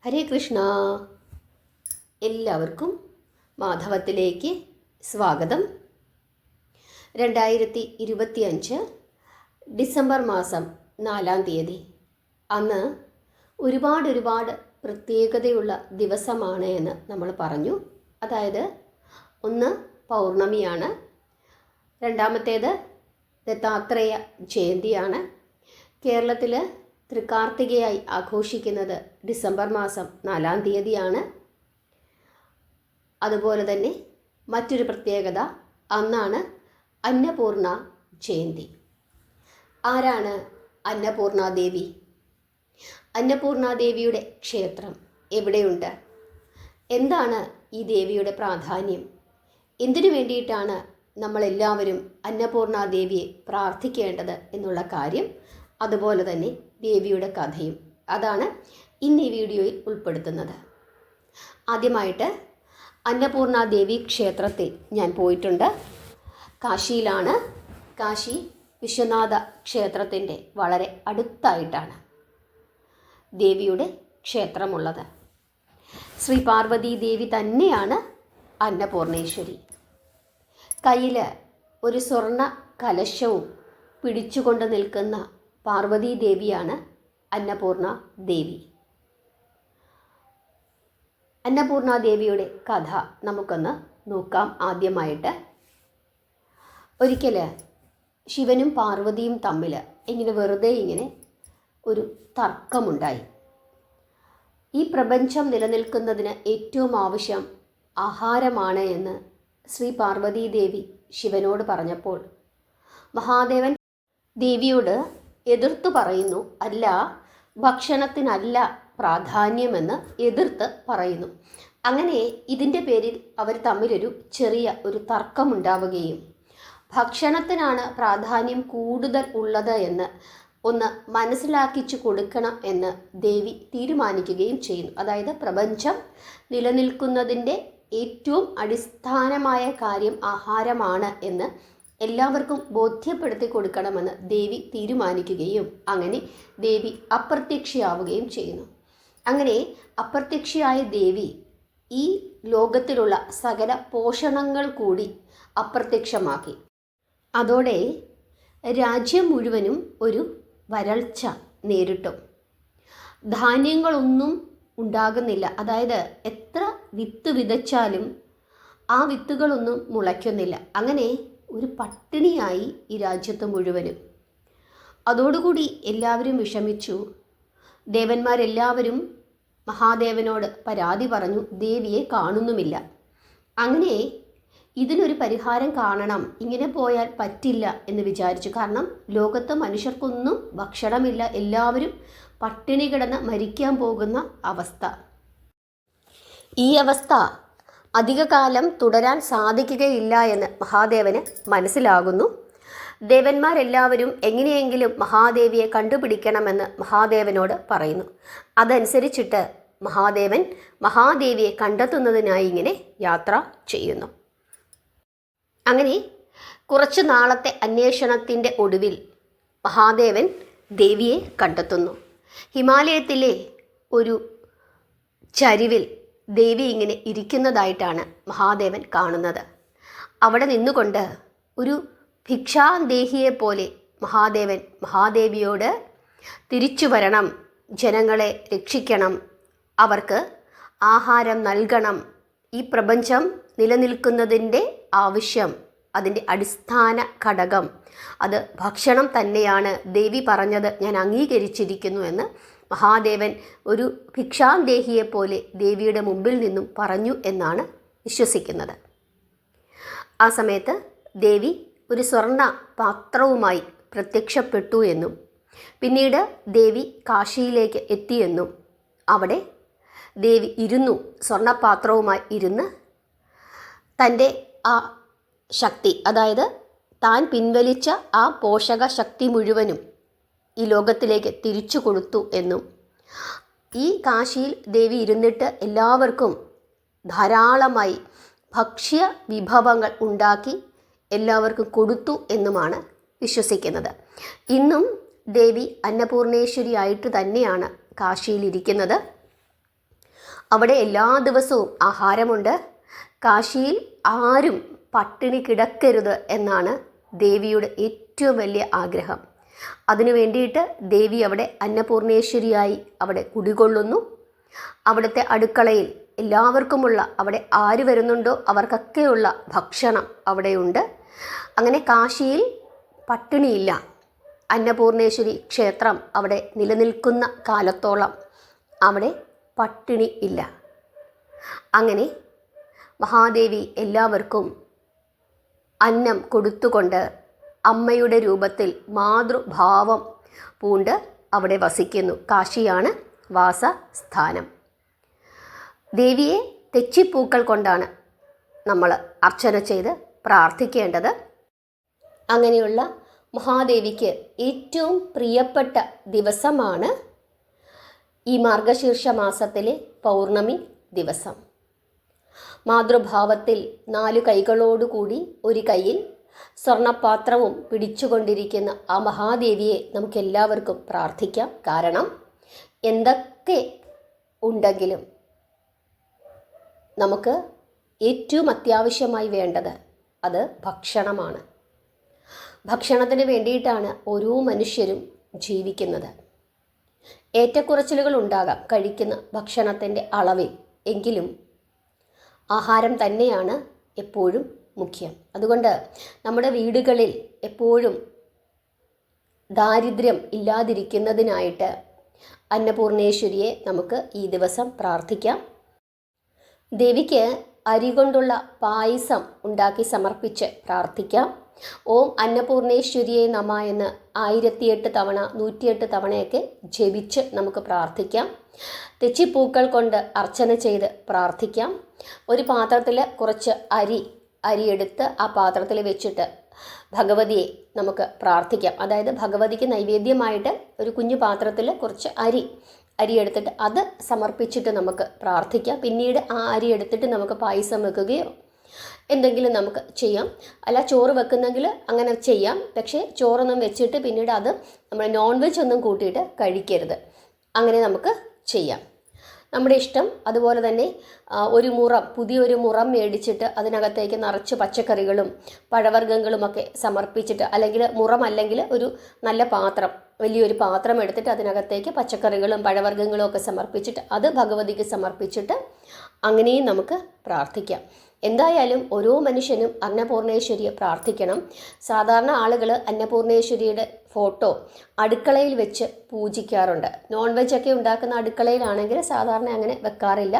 ഹരേ കൃഷ്ണ. എല്ലാവർക്കും മാധവത്തിലേക്ക് സ്വാഗതം. 2025 ഡിസംബർ മാസം 4-ാം തീയതി. അന്ന് ഒരുപാട് പ്രത്യേകതയുള്ള ദിവസമാണ് എന്ന് നമ്മൾ പറഞ്ഞു. അതായത് ഒന്ന് പൗർണമിയാണ്, രണ്ടാമത്തേത് ദത്താത്രേയ ജയന്തിയാണ്. കേരളത്തിൽ തൃക്കാർത്തികയായി ആഘോഷിക്കുന്നത് ഡിസംബർ മാസം 4-ാം തീയതിയാണ്. അതുപോലെ തന്നെ മറ്റൊരു പ്രത്യേകത, അന്നാണ് അന്നപൂർണ ജയന്തി. ആരാണ് അന്നപൂർണാദേവി? അന്നപൂർണാദേവിയുടെ ക്ഷേത്രം എവിടെയുണ്ട്? എന്താണ് ഈ ദേവിയുടെ പ്രാധാന്യം? എന്തിനു വേണ്ടിയിട്ടാണ് നമ്മളെല്ലാവരും അന്നപൂർണാദേവിയെ പ്രാർത്ഥിക്കേണ്ടത് എന്നുള്ള കാര്യം, അതുപോലെ തന്നെ ദേവിയുടെ കഥയും, അതാണ് ഇന്ന് ഈ വീഡിയോയിൽ ഉൾപ്പെടുത്തുന്നത്. ആദ്യമായിട്ട് അന്നപൂർണാദേവി ക്ഷേത്രത്തിൽ ഞാൻ പോയിട്ടുണ്ട്. കാശിയിലാണ്. കാശി വിശ്വനാഥ ക്ഷേത്രത്തിൻ്റെ വളരെ അടുത്തായിട്ടാണ് ദേവിയുടെ ക്ഷേത്രമുള്ളത്. ശ്രീ പാർവതി ദേവി തന്നെയാണ് അന്നപൂർണേശ്വരി. കയ്യിൽ ഒരു സ്വർണ്ണ കലശവും പിടിച്ചുകൊണ്ട് നിൽക്കുന്ന പാർവതി ദേവിയാണ് അന്നപൂർണ ദേവി. അന്നപൂർണ ദേവിയുടെ കഥ നമുക്കൊന്ന് നോക്കാം. ആദ്യമായിട്ട് ഒരിക്കൽ ശിവനും പാർവതിയും തമ്മിൽ വെറുതെ ഒരു തർക്കമുണ്ടായി. ഈ പ്രപഞ്ചം നിലനിൽക്കുന്നതിന് ഏറ്റവും ആവശ്യം ആഹാരമാണ് എന്ന് ശ്രീ പാർവതി ദേവി ശിവനോട് പറഞ്ഞപ്പോൾ മഹാദേവൻ ദേവിയോട് എതിർത്ത് പറയുന്നു. അല്ല, ഭക്ഷണത്തിനല്ല പ്രാധാന്യമെന്ന് എതിർത്ത് പറയുന്നു. അങ്ങനെ ഇതിൻ്റെ പേരിൽ അവർ തമ്മിലൊരു ചെറിയ തർക്കമുണ്ടാവുകയും ഭക്ഷണത്തിനാണ് പ്രാധാന്യം കൂടുതൽ ഉള്ളത് എന്ന് ഒന്ന് മനസ്സിലാക്കിച്ചു കൊടുക്കണം എന്ന് ദേവി തീരുമാനിക്കുകയും ചെയ്യുന്നു. അതായത് പ്രപഞ്ചം നിലനിൽക്കുന്നതിൻ്റെ ഏറ്റവും അടിസ്ഥാനമായ കാര്യം ആഹാരമാണ് എന്ന് എല്ലാവർക്കും ബോധ്യപ്പെടുത്തി കൊടുക്കണമെന്ന് ദേവി തീരുമാനിക്കുകയും അങ്ങനെ ദേവി അപ്രത്യക്ഷയാവുകയും ചെയ്യുന്നു. അങ്ങനെ അപ്രത്യക്ഷയായ ദേവി ഈ ലോകത്തിലുള്ള സകല പോഷണങ്ങൾ കൂടി അപ്രത്യക്ഷമാക്കി. അതോടെ രാജ്യം മുഴുവനും ഒരു വരൾച്ച നേരിട്ടു. ധാന്യങ്ങളൊന്നും ഉണ്ടാകുന്നില്ല. അതായത് എത്ര വിത്ത് വിതച്ചാലും ആ വിത്തുകളൊന്നും മുളയ്ക്കുന്നില്ല. അങ്ങനെ ഒരു പട്ടിണിയായി ഈ രാജ്യത്ത് മുഴുവനും. അതോടുകൂടി എല്ലാവരും വിഷമിച്ചു. ദേവന്മാരെല്ലാവരും മഹാദേവനോട് പരാതി പറഞ്ഞു. ദേവിയെ കാണുന്നുമില്ല. അങ്ങനെ ഇതിനൊരു പരിഹാരം കാണണം, ഇങ്ങനെ പോയാൽ പറ്റില്ല എന്ന് വിചാരിച്ചു. കാരണം ലോകത്ത് മനുഷ്യർക്കൊന്നും ഭക്ഷണമില്ല, എല്ലാവരും പട്ടിണി കിടന്ന് മരിക്കാൻ പോകുന്ന അവസ്ഥ. ഈ അവസ്ഥ അധികകാലം തുടരാൻ സാധിക്കുകയില്ല എന്ന് മഹാദേവന് മനസ്സിലാകുന്നു. ദേവന്മാരെല്ലാവരും എങ്ങനെയെങ്കിലും മഹാദേവിയെ കണ്ടുപിടിക്കണമെന്ന് മഹാദേവനോട് പറയുന്നു. അതനുസരിച്ചിട്ട് മഹാദേവൻ മഹാദേവിയെ കണ്ടെത്തുന്നതിനായി യാത്ര ചെയ്യുന്നു. അങ്ങനെ കുറച്ചു നാളത്തെ അന്വേഷണത്തിൻ്റെ ഒടുവിൽ മഹാദേവൻ ദേവിയെ കണ്ടെത്തുന്നു. ഹിമാലയത്തിലെ ഒരു ചരിവിൽ ദേവി ഇരിക്കുന്നതായിട്ടാണ് മഹാദേവൻ കാണുന്നത്. അവിടെ നിന്നുകൊണ്ട് ഒരു ഭിക്ഷാന്തേഹിയെപ്പോലെ മഹാദേവൻ മഹാദേവിയോട് തിരിച്ചു വരണം, ജനങ്ങളെ രക്ഷിക്കണം, അവർക്ക് ആഹാരം നൽകണം, ഈ പ്രപഞ്ചം നിലനിൽക്കുന്നതിൻ്റെ ആവശ്യം, അതിൻ്റെ അടിസ്ഥാന ഘടകം അത് ഭക്ഷണം തന്നെയാണ്. ദേവി പറഞ്ഞത് ഞാൻ അംഗീകരിച്ചിരിക്കുന്നു എന്ന് മഹാദേവൻ ഒരു ഭിക്ഷാന്തേഹിയെപ്പോലെ ദേവിയുടെ മുമ്പിൽ നിന്നും പറഞ്ഞു എന്നാണ് വിശ്വസിക്കുന്നത്. ആ സമയത്ത് ദേവി ഒരു സ്വർണ്ണ പാത്രവുമായി പ്രത്യക്ഷപ്പെട്ടു എന്നും പിന്നീട് ദേവി കാശിയിലേക്ക് എത്തിയെന്നും അവിടെ ദേവി സ്വർണ്ണപാത്രവുമായി ഇരുന്ന് തൻ്റെ ആ ശക്തി, അതായത് താൻ പിൻവലിച്ച ആ പോഷക ശക്തി മുഴുവനും ഈ ലോകത്തിലേക്ക് തിരിച്ചു കൊടുത്തു എന്നും ഈ കാശിയിൽ ദേവി ഇരുന്നിട്ട് എല്ലാവർക്കും ധാരാളമായി ഭക്ഷ്യ വിഭവങ്ങൾ ഉണ്ടാക്കി എല്ലാവർക്കും കൊടുത്തു എന്നുമാണ് വിശ്വസിക്കുന്നത്. ഇന്നും ദേവി അന്നപൂർണേശ്വരി ആയിട്ട് തന്നെയാണ് കാശിയിലിരിക്കുന്നത്. അവിടെ എല്ലാ ദിവസവും ആഹാരമുണ്ട്. കാശിയിൽ ആരും പട്ടിണി കിടക്കരുത് എന്നാണ് ദേവിയുടെ ഏറ്റവും വലിയ ആഗ്രഹം. അതിനു വേണ്ടിയിട്ട് ദേവി അവിടെ അന്നപൂർണേശ്വരിയായി അവിടെ കുടികൊള്ളുന്നു. അവിടുത്തെ അടുക്കളയിൽ എല്ലാവർക്കുമുള്ള, അവിടെ ആര് വരുന്നുണ്ടോ അവർക്കൊക്കെയുള്ള ഭക്ഷണം അവിടെയുണ്ട്. അങ്ങനെ കാശിയിൽ പട്ടിണിയില്ല. അന്നപൂർണേശ്വരി ക്ഷേത്രം അവിടെ നിലനിൽക്കുന്ന കാലത്തോളം അവിടെ പട്ടിണി ഇല്ല. അങ്ങനെ മഹാദേവി എല്ലാവർക്കും അന്നം കൊടുത്തുകൊണ്ട് അമ്മയുടെ രൂപത്തിൽ മാതൃഭാവം പൂണ്ട് അവിടെ വസിക്കുന്നു. കാശിയാണ് വാസസ്ഥാനം. ദേവിയെ തെച്ചിപ്പൂക്കൾ കൊണ്ടാണ് നമ്മൾ അർച്ചന ചെയ്ത് പ്രാർത്ഥിക്കേണ്ടത്. അങ്ങനെയുള്ള മഹാദേവിക്ക് ഏറ്റവും പ്രിയപ്പെട്ട ദിവസമാണ് ഈ മാർഗശീർഷ മാസത്തിലെ പൗർണമി ദിവസം. മാതൃഭാവത്തിൽ 4 കൈകളോടുകൂടി ഒരു കയ്യിൽ സ്വർണപാത്രവും പിടിച്ചുകൊണ്ടിരിക്കുന്ന ആ മഹാദേവിയെ നമുക്കെല്ലാവർക്കും പ്രാർത്ഥിക്കാം. കാരണം എന്തൊക്കെ ഉണ്ടെങ്കിലും നമുക്ക് ഏറ്റവും അത്യാവശ്യമായി വേണ്ടത് അത് ഭക്ഷണമാണ്. ഭക്ഷണത്തിന് വേണ്ടിയിട്ടാണ് ഓരോ മനുഷ്യരും ജീവിക്കുന്നത്. ഏറ്റക്കുറച്ചിലുകൾ ഉണ്ടാകാം കഴിക്കുന്ന ഭക്ഷണത്തിൻ്റെ അളവിൽ, എങ്കിലും ആഹാരം തന്നെയാണ് എപ്പോഴും മുഖ്യം. അതുകൊണ്ട് നമ്മുടെ വീടുകളിൽ എപ്പോഴും ദാരിദ്ര്യം ഇല്ലാതിരിക്കുന്നതിനായിട്ട് അന്നപൂർണേശ്വരിയെ നമുക്ക് ഈ ദിവസം പ്രാർത്ഥിക്കാം. ദേവിക്ക് അരി കൊണ്ടുള്ള പായസം ഉണ്ടാക്കി സമർപ്പിച്ച് പ്രാർത്ഥിക്കാം. ഓം അന്നപൂർണേശ്വരിയെ നമ എന്ന് 1008 തവണ 108 തവണയൊക്കെ ജപിച്ച് നമുക്ക് പ്രാർത്ഥിക്കാം. തെച്ചിപ്പൂക്കൾ കൊണ്ട് അർച്ചന ചെയ്ത് പ്രാർത്ഥിക്കാം. ഒരു പാത്രത്തിൽ കുറച്ച് അരിയെടുത്ത് ആ പാത്രത്തിൽ വെച്ചിട്ട് ഭഗവതിയെ നമുക്ക് പ്രാർത്ഥിക്കാം. അതായത് ഭഗവതിക്ക് നൈവേദ്യമായിട്ട് ഒരു കുഞ്ഞു പാത്രത്തിൽ കുറച്ച് അരി എടുത്തിട്ട് അത് സമർപ്പിച്ചിട്ട് നമുക്ക് പ്രാർത്ഥിക്കാം. പിന്നീട് ആ അരി എടുത്തിട്ട് നമുക്ക് പായസം വെക്കുകയോ എന്തെങ്കിലും നമുക്ക് ചെയ്യാം. അല്ല ചോറ് വെക്കുന്നെങ്കിൽ അങ്ങനെ ചെയ്യാം. പക്ഷേ ചോറൊന്നും വെച്ചിട്ട് പിന്നീട് അത് നമ്മൾ നോൺ വെജ് ഒന്നും കൂട്ടിയിട്ട് കഴിക്കരുത്. അങ്ങനെ നമുക്ക് ചെയ്യാം, നമ്മുടെ ഇഷ്ടം. അതുപോലെ തന്നെ പുതിയൊരു മുറം മേടിച്ചിട്ട് അതിനകത്തേക്ക് നിറച്ച് പച്ചക്കറികളും പഴവർഗ്ഗങ്ങളുമൊക്കെ സമർപ്പിച്ചിട്ട്, അല്ലെങ്കിൽ മുറമല്ലെങ്കിൽ ഒരു നല്ല പാത്രം, വലിയൊരു പാത്രം എടുത്തിട്ട് അതിനകത്തേക്ക് പച്ചക്കറികളും പഴവർഗ്ഗങ്ങളും ഒക്കെ സമർപ്പിച്ചിട്ട് അത് ഭഗവതിക്ക് സമർപ്പിച്ചിട്ട് അങ്ങനെയും നമുക്ക് പ്രാർത്ഥിക്കാം. എന്തായാലും ഓരോ മനുഷ്യനും അന്നപൂർണേശ്വരിയെ പ്രാർത്ഥിക്കണം. സാധാരണ ആളുകൾ അന്നപൂർണേശ്വരിയുടെ ഫോട്ടോ അടുക്കളയിൽ വെച്ച് പൂജിക്കാറുണ്ട്. നോൺ വെജൊക്കെ ഉണ്ടാക്കുന്ന അടുക്കളയിലാണെങ്കിൽ സാധാരണ അങ്ങനെ വെക്കാറില്ല.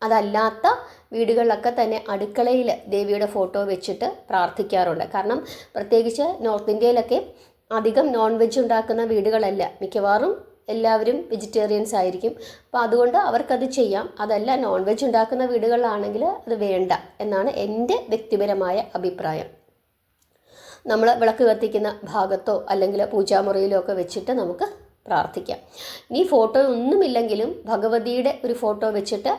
അതല്ലാത്ത വീടുകളിലൊക്കെ തന്നെ അടുക്കളയിൽ ദേവിയുടെ ഫോട്ടോ വെച്ചിട്ട് പ്രാർത്ഥിക്കാറുണ്ട്. കാരണം പ്രത്യേകിച്ച് നോർത്ത് ഇന്ത്യയിലൊക്കെ അധികം നോൺ വെജ് ഉണ്ടാക്കുന്ന വീടുകളല്ല, മിക്കവാറും എല്ലാവരും വെജിറ്റേറിയൻസ് ആയിരിക്കും. അപ്പോൾ അതുകൊണ്ട് അവർക്കത് ചെയ്യാം. അതല്ല, നോൺ വെജ് ഉണ്ടാക്കുന്ന വീടുകളിലാണെങ്കിൽ അത് വേണ്ട എന്നാണ് എൻ്റെ വ്യക്തിപരമായ അഭിപ്രായം. നമ്മൾ വിളക്ക് കത്തിക്കുന്ന ഭാഗത്തോ അല്ലെങ്കിൽ പൂജാമുറിയിലോ ഒക്കെ വെച്ചിട്ട് നമുക്ക് പ്രാർത്ഥിക്കാം. ഇനി ഫോട്ടോ ഒന്നുമില്ലെങ്കിലും ഭഗവതിയുടെ ഒരു ഫോട്ടോ വെച്ചിട്ട്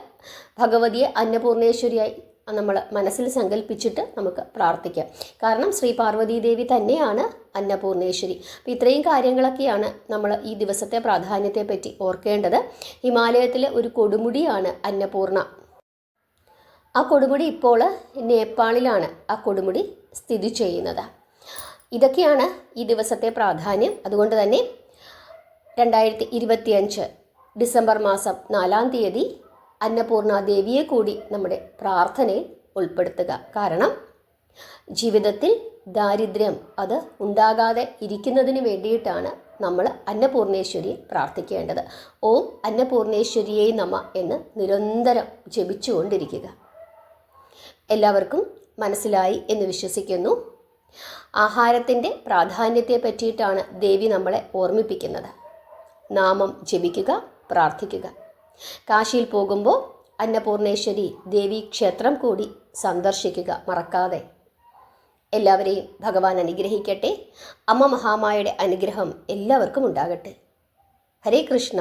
ഭഗവതിയെ അന്നപൂർണേശ്വരിയായി നമ്മൾ മനസ്സിൽ സങ്കല്പിച്ചിട്ട് നമുക്ക് പ്രാർത്ഥിക്കാം. കാരണം ശ്രീ പാർവതീദേവി തന്നെയാണ് അന്നപൂർണേശ്വരി. അപ്പോൾ ഇത്രയും കാര്യങ്ങളൊക്കെയാണ് നമ്മൾ ഈ ദിവസത്തെ പ്രാധാന്യത്തെപ്പറ്റി ഓർക്കേണ്ടത്. ഹിമാലയത്തിലെ ഒരു കൊടുമുടിയാണ് അന്നപൂർണ. ആ കൊടുമുടി ഇപ്പോൾ നേപ്പാളിലാണ് ആ കൊടുമുടി സ്ഥിതി ചെയ്യുന്നത്. ഇതൊക്കെയാണ് ഈ ദിവസത്തെ പ്രാധാന്യം. അതുകൊണ്ട് തന്നെ 2025 ഡിസംബർ മാസം 4-ാം തീയതി അന്നപൂർണ ദേവിയെ കൂടി നമ്മുടെ പ്രാർത്ഥനയിൽ ഉൾപ്പെടുത്തുക. കാരണം ജീവിതത്തിൽ ദാരിദ്ര്യം അത് ഉണ്ടാകാതെ ഇരിക്കുന്നതിന് വേണ്ടിയിട്ടാണ് നമ്മൾ അന്നപൂർണേശ്വരിയെ പ്രാർത്ഥിക്കേണ്ടത്. ഓം അന്നപൂർണേശ്വരിയെ നമ എന്ന് നിരന്തരം ജപിച്ചുകൊണ്ടിരിക്കുക. എല്ലാവർക്കും മനസ്സിലായി എന്ന് വിശ്വസിക്കുന്നു. ആഹാരത്തിൻ്റെ പ്രാധാന്യത്തെ പറ്റിയിട്ടാണ് ദേവി നമ്മളെ ഓർമ്മിപ്പിക്കുന്നത്. നാമം ജപിക്കുക, പ്രാർത്ഥിക്കുക. കാശിയിൽ പോകുമ്പോൾ അന്നപൂർണേശ്വരി ദേവി ക്ഷേത്രം കൂടി സന്ദർശിക്കുക മറക്കാതെ. എല്ലാവരെയും ഭഗവാൻ അനുഗ്രഹിക്കട്ടെ. അമ്മ മഹാമായയുടെ അനുഗ്രഹം എല്ലാവർക്കും ഉണ്ടാകട്ടെ. ഹരേ കൃഷ്ണ.